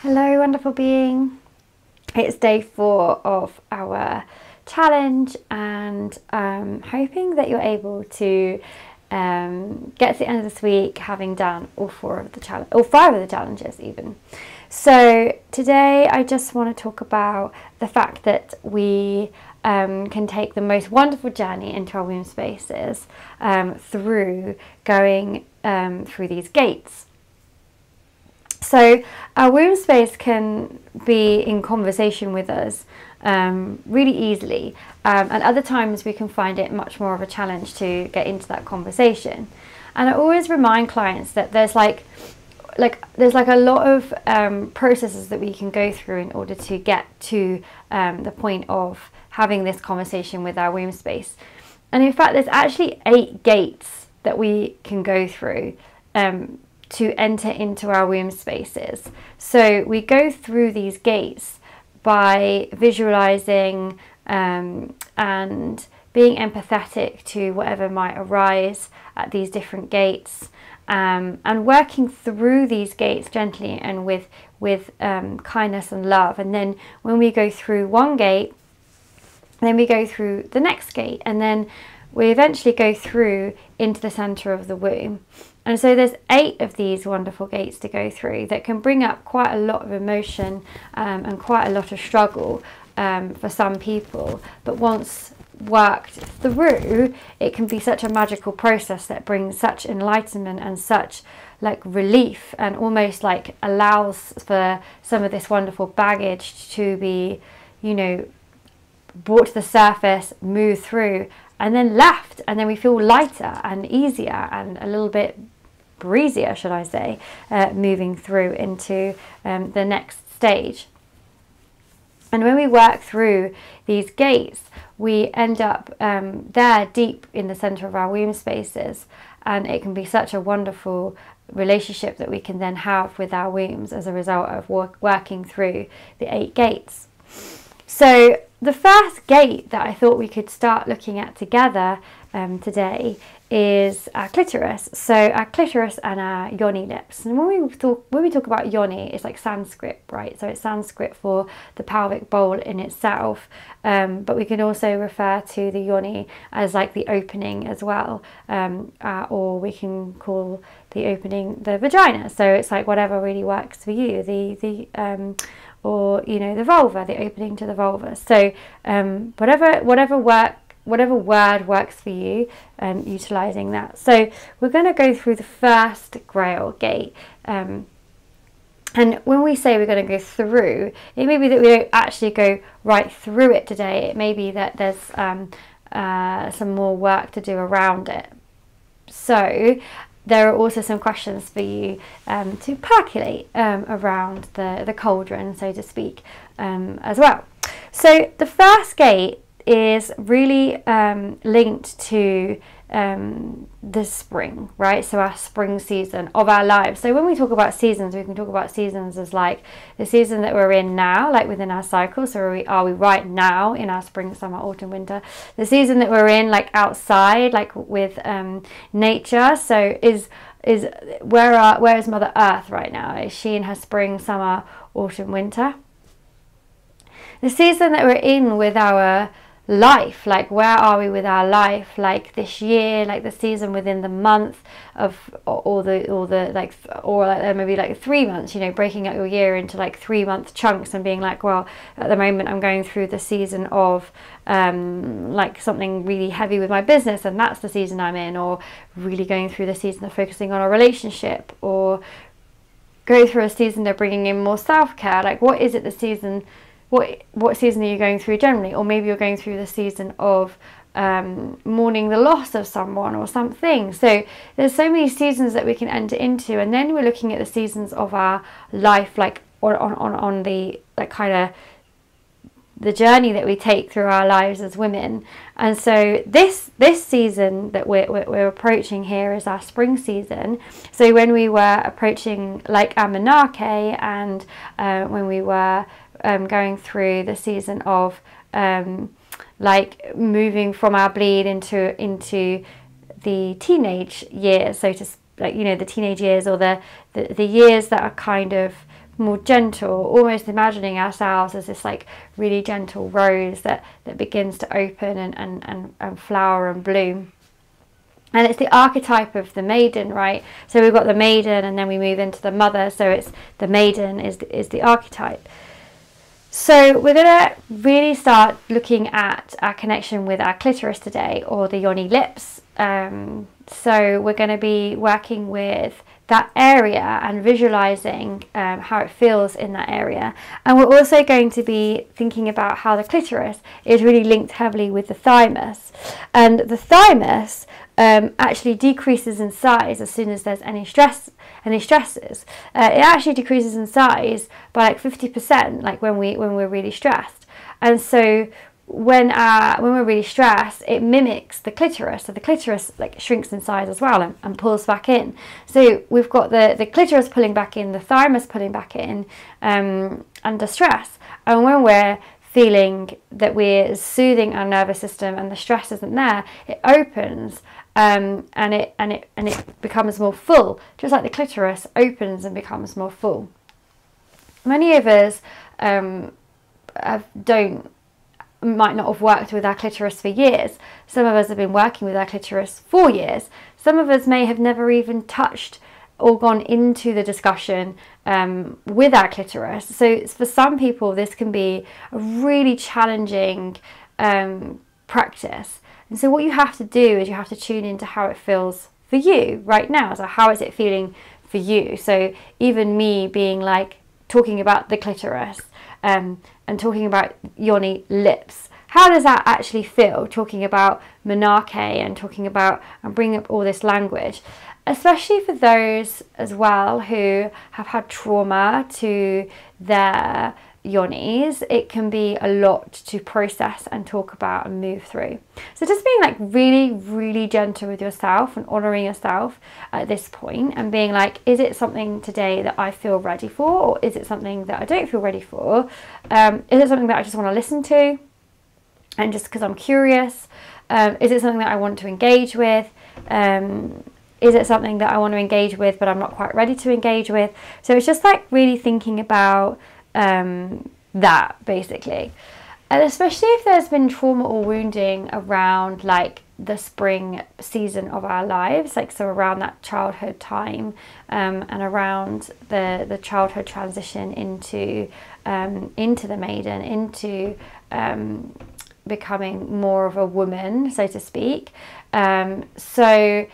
Hello, wonderful being. It's day 4 of our challenge, and I'm hoping that you're able to get to the end of this week having done all 5 of the challenges even. So today I just want to talk about the fact that we can take the most wonderful journey into our womb spaces through going through these gates. So our womb space can be in conversation with us really easily, and other times we can find it much more of a challenge to get into that conversation. And I always remind clients that there's like a lot of processes that we can go through in order to get to the point of having this conversation with our womb space. And in fact, there's actually 8 gates that we can go through to enter into our womb spaces. So we go through these gates by visualizing and being empathetic to whatever might arise at these different gates, and working through these gates gently and with kindness and love. And then when we go through one gate, then we go through the next gate, and then we eventually go through into the center of the womb. And so there's 8 of these wonderful gates to go through that can bring up quite a lot of emotion and quite a lot of struggle for some people. But once worked through, it can be such a magical process that brings such enlightenment and such like relief, and almost like allows for some of this wonderful baggage to be, you know, brought to the surface, moved through, and then left, and then we feel lighter and easier and a little bit breezier, should I say, moving through into the next stage. And when we work through these gates, we end up there deep in the center of our womb spaces, and it can be such a wonderful relationship that we can then have with our wombs as a result of working through the 8 gates. So the first gate that I thought we could start looking at together today is our clitoris. So our clitoris and our yoni lips. And when we talk about yoni, it's like Sanskrit, right? So it's Sanskrit for the pelvic bowl in itself, but we can also refer to the yoni as like the opening as well, or we can call the opening the vagina. So it's like whatever really works for you. Or you know, the vulva, the opening to the vulva. So whatever word works for you, utilising that. So we're going to go through the first grail gate. And when we say we're going to go through, it may be that we don't actually go right through it today. It may be that there's some more work to do around it. So there are also some questions for you to percolate around the cauldron, so to speak, as well. So the first gate is really linked to the spring, right? So our spring season of our lives. So when we talk about seasons, we can talk about seasons as like the season that we're in now, like within our cycle. So are we right now in our spring, summer, autumn, winter? The season that we're in, like outside, like with nature. So where is Mother Earth right now? Is she in her spring, summer, autumn, winter? The season that we're in with our life, like where are we with our life, like this year, like the season within the month of, or maybe like 3 months, you know, breaking up your year into like 3-month chunks and being like, well, at the moment I'm going through the season of like something really heavy with my business, and that's the season I'm in, or really going through the season of focusing on a relationship, or go through a season of bringing in more self-care. Like what is it the season? What season are you going through generally? Or maybe you're going through the season of mourning the loss of someone or something. So there's so many seasons that we can enter into, and then we're looking at the seasons of our life, like on the like kind of the journey that we take through our lives as women. And so this season that we're approaching here is our spring season. So when we were approaching like our menarche, and when we were going through the season of like moving from our bleed into the teenage years, so to like, you know, the teenage years, or the years that are kind of more gentle, almost imagining ourselves as this like really gentle rose that begins to open and flower and bloom. And it's the archetype of the maiden, right? So we've got the maiden, and then we move into the mother. So it's the maiden is the archetype. So we're going to really start looking at our connection with our clitoris today, or the Yoni lips. So we're going to be working with that area and visualizing how it feels in that area. And we're also going to be thinking about how the clitoris is really linked heavily with the thymus. And the thymus actually decreases in size as soon as there's any stresses. It actually decreases in size by like 50%, like when we're really stressed. And so when we're really stressed, it mimics the clitoris. So the clitoris like shrinks in size as well and pulls back in. So we've got the clitoris pulling back in, the thymus pulling back in under stress. And when we're feeling that we're soothing our nervous system and the stress isn't there, it opens and it becomes more full, just like the clitoris opens and becomes more full. Many of us might not have worked with our clitoris for years. Some of us have been working with our clitoris for years. Some of us may have never even touched or gone into the discussion with our clitoris. So for some people, this can be a really challenging practice. And so what you have to do is you have to tune into how it feels for you right now. So how is it feeling for you? So even me being like talking about the clitoris and talking about Yoni lips, how does that actually feel? Talking about menarche and talking about and bringing up all this language, especially for those as well who have had trauma to their yonis, it can be a lot to process and talk about and move through. So just being like really, really gentle with yourself and honoring yourself at this point and being like, is it something today that I feel ready for, or is it something that I don't feel ready for? Is it something that I just want to listen to and just because I'm curious? Is it something that I want to engage with? Is it something that I want to engage with but I'm not quite ready to engage with? So it's just like really thinking about that basically. And especially if there's been trauma or wounding around like the spring season of our lives, like so around that childhood time and around the childhood transition into the maiden, into becoming more of a woman, so to speak. So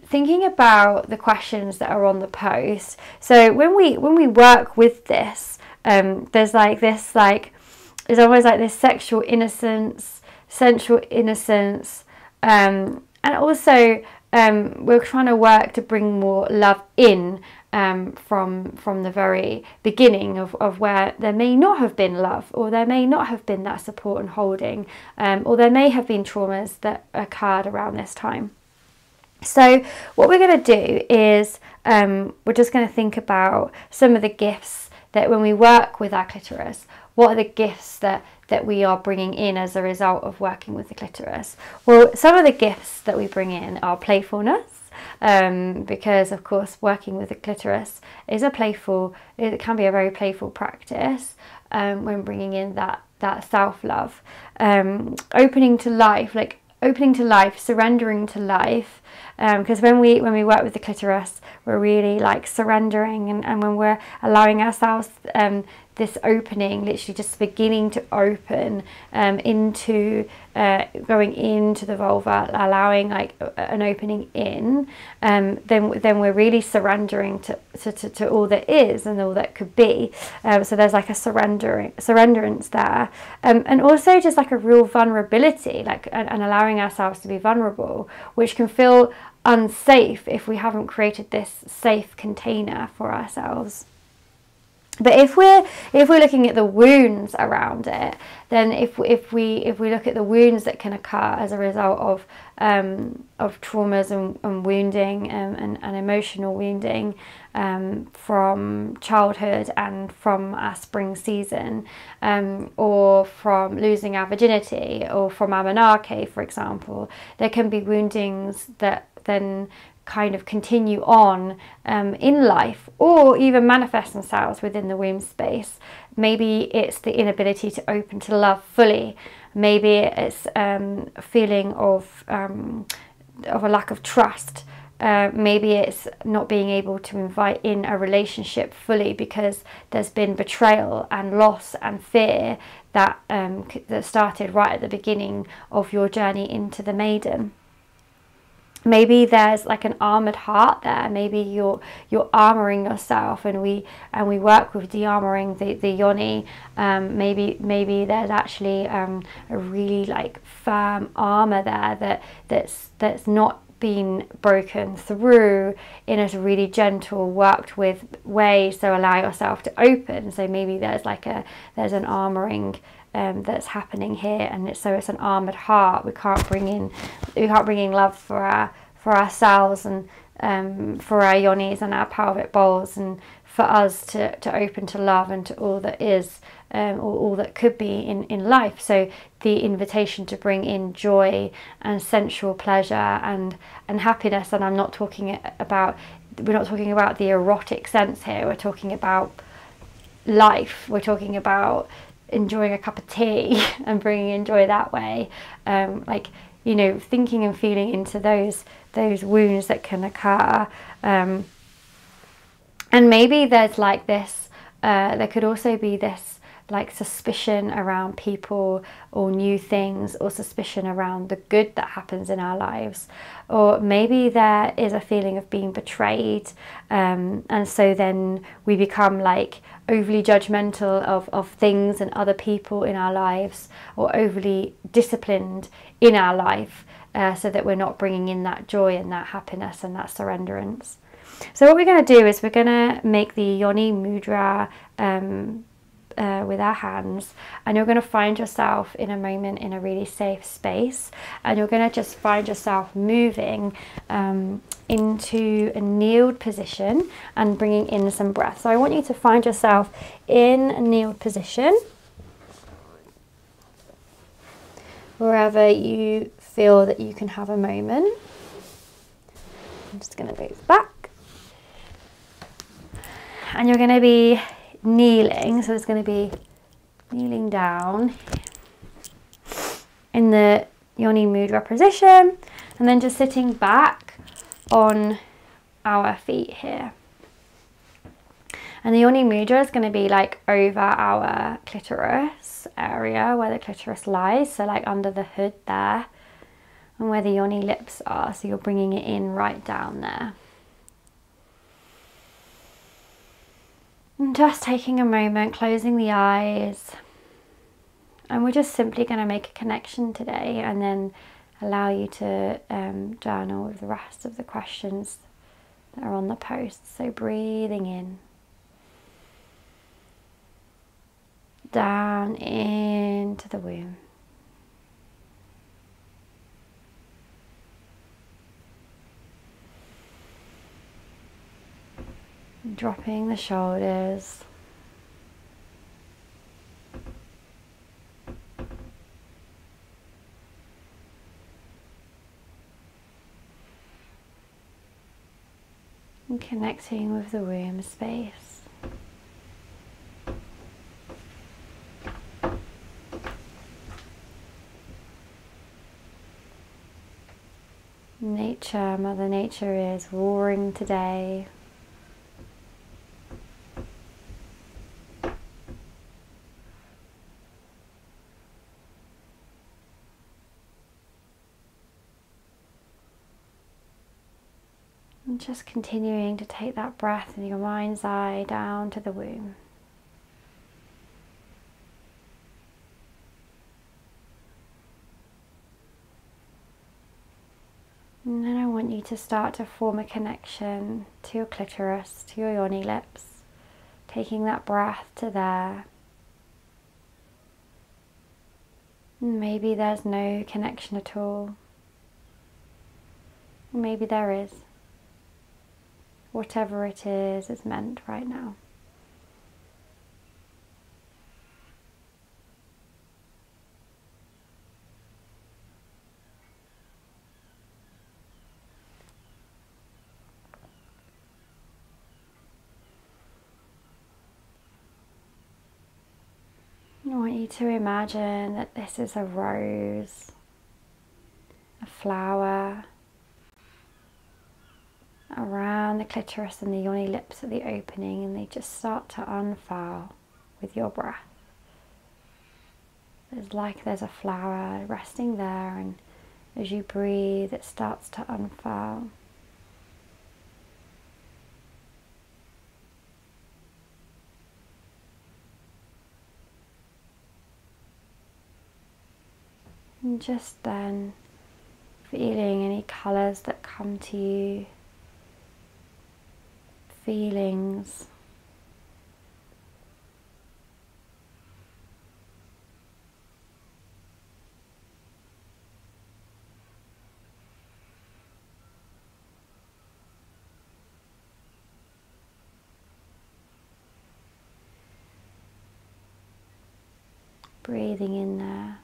thinking about the questions that are on the post. So when we work with this, there's like this, like there's almost like this sexual innocence, sensual innocence, and also we're trying to work to bring more love in from the very beginning of where there may not have been love, or there may not have been that support and holding, or there may have been traumas that occurred around this time. So what we're going to do is we're just going to think about some of the gifts that when we work with our clitoris, what are the gifts that we are bringing in as a result of working with the clitoris? Well, some of the gifts that we bring in are playfulness, because of course working with the clitoris is it can be a very playful practice when bringing in that self-love, opening to life, surrendering to life, because when we work with the clitoris, we're really like surrendering, and when we're allowing ourselves this opening, literally just beginning to open into going into the vulva, allowing like an opening in, then we're really surrendering to all that is and all that could be. So there's like a surrenderance there, and also just like a real vulnerability, like and allowing ourselves to be vulnerable, which can feel unsafe if we haven't created this safe container for ourselves. But if we're looking at the wounds around it, then if we look at the wounds that can occur as a result of traumas and wounding and emotional wounding from childhood and from our spring season, or from losing our virginity, or from our menarche, for example, there can be woundings that then kind of continue on in life, or even manifest themselves within the womb space. Maybe it's the inability to open to love fully. Maybe it's a feeling of a lack of trust. Maybe it's not being able to invite in a relationship fully because there's been betrayal and loss and fear that started right at the beginning of your journey into the Maiden. Maybe there's like an armored heart there. Maybe you're armoring yourself, and we work with de-armoring the Yoni. Maybe there's actually a really like firm armor there that's not been broken through in a really gentle, worked with way. So allow yourself to open. So maybe there's an armoring that's happening here, and it's an armored heart. We can't bring in love for ourselves and for our yonis and our pelvic bowls, and for us to open to love and to all that is, or all that could be in life. So the invitation to bring in joy and sensual pleasure and happiness. And we're not talking about the erotic sense here. We're talking about life. We're talking about enjoying a cup of tea and bringing in joy that way. Thinking and feeling into those wounds that can occur. And maybe there's like this, there could also be this like suspicion around people or new things, or suspicion around the good that happens in our lives. Or maybe there is a feeling of being betrayed, and so then we become like overly judgmental of things and other people in our lives, or overly disciplined in our life, so that we're not bringing in that joy and that happiness and that surrenderance. So what we're going to do is we're going to make the Yoni mudra with our hands, and you're going to find yourself in a moment in a really safe space, and you're going to just find yourself moving into a kneeled position and bringing in some breath. So I want you to find yourself in a kneeled position, wherever you feel that you can have a moment. I'm just going to move back, and you're going to be kneeling, so it's going to be kneeling down in the Yoni mudra position, and then just sitting back on our feet here. And the Yoni mudra is going to be like over our clitoris area, where the clitoris lies, so like under the hood there, and where the Yoni lips are, so you're bringing it in right down there. And just taking a moment, closing the eyes, and we're just simply going to make a connection today, and then allow you to journal with the rest of the questions that are on the post. So breathing in, down into the womb, dropping the shoulders, and connecting with the womb space. Nature, Mother Nature is roaring today. And just continuing to take that breath in your mind's eye down to the womb. And then I want you to start to form a connection to your clitoris, to your Yoni lips, taking that breath to there. And maybe there's no connection at all. Maybe there is. Whatever it is meant right now. you to imagine that this is a rose, a flower around the clitoris and the yoni lips at the opening, and they just start to unfurl with your breath. It's like there's a flower resting there, and as you breathe it starts to unfurl. And just then feeling any colours that come to you, feelings. Breathing in there.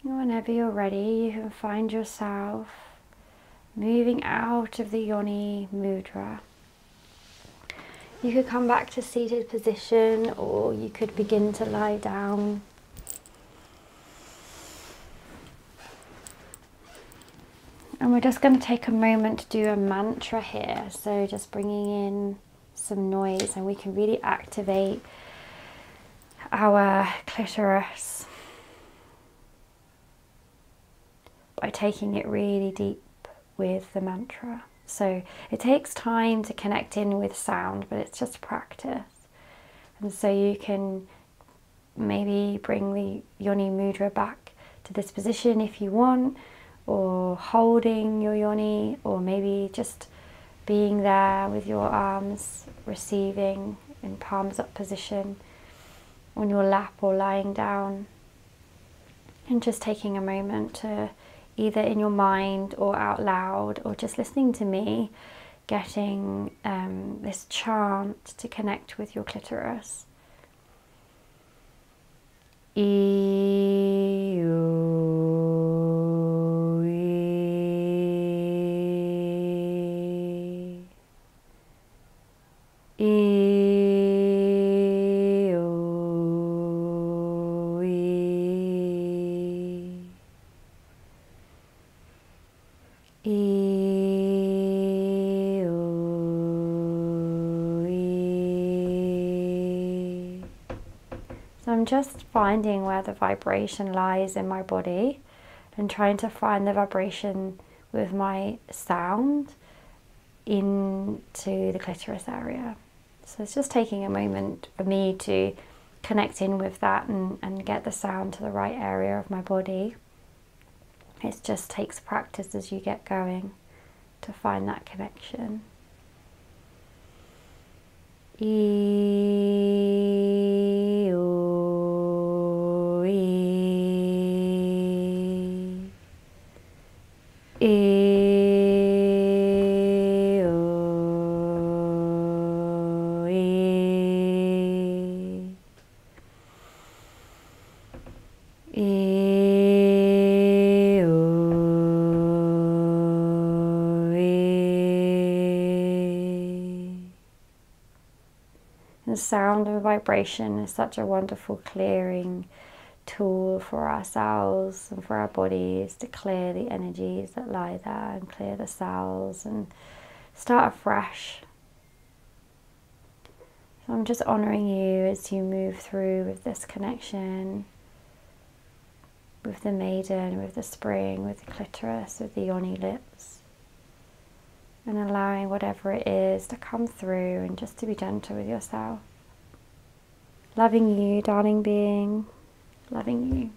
Whenever you're ready, you can find yourself moving out of the Yoni mudra. You could come back to seated position, or you could begin to lie down. And we're just going to take a moment to do a mantra here. So just bringing in some noise, and we can really activate our clitoris by taking it really deep with the mantra. So it takes time to connect in with sound, but it's just practice. And so you can maybe bring the Yoni mudra back to this position if you want, or holding your Yoni, or maybe just being there with your arms receiving in palms up position on your lap or lying down, and just taking a moment to either in your mind or out loud, or just listening to me, getting this chant to connect with your clitoris. So I'm just finding where the vibration lies in my body and trying to find the vibration with my sound into the clitoris area. So it's just taking a moment for me to connect in with that and get the sound to the right area of my body. It just takes practice as you get going to find that connection. The sound and vibration is such a wonderful clearing tool for ourselves and for our bodies to clear the energies that lie there and clear the cells and start afresh. So I'm just honouring you as you move through with this connection with the maiden, with the spring, with the clitoris, with the yoni lips, and allowing whatever it is to come through and just to be gentle with yourself. Loving you, darling being. Loving you.